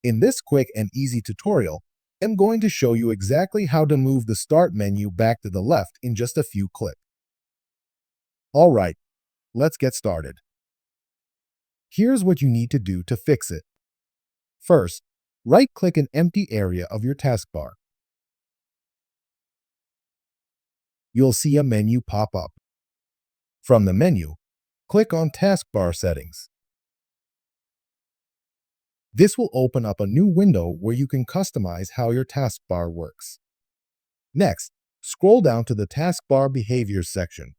In this quick and easy tutorial, I'm going to show you exactly how to move the Start menu back to the left in just a few clicks. All right, let's get started. Here's what you need to do to fix it. First, right-click an empty area of your taskbar. You'll see a menu pop up. From the menu, click on Taskbar Settings. This will open up a new window where you can customize how your taskbar works. Next, scroll down to the Taskbar Behaviors section.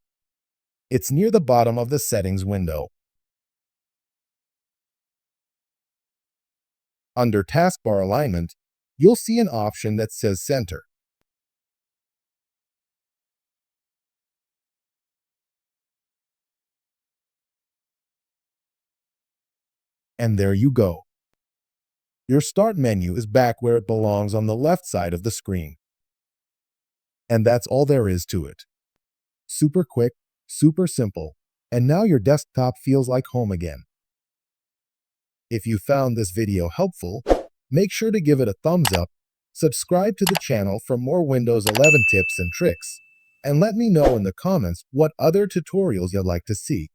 It's near the bottom of the Settings window. Under Taskbar Alignment, you'll see an option that says Center. And there you go. Your Start menu is back where it belongs on the left side of the screen. And that's all there is to it. Super quick, super simple, and now your desktop feels like home again. If you found this video helpful, make sure to give it a thumbs up, subscribe to the channel for more Windows 11 tips and tricks, and let me know in the comments what other tutorials you'd like to see.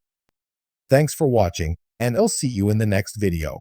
Thanks for watching, and I'll see you in the next video.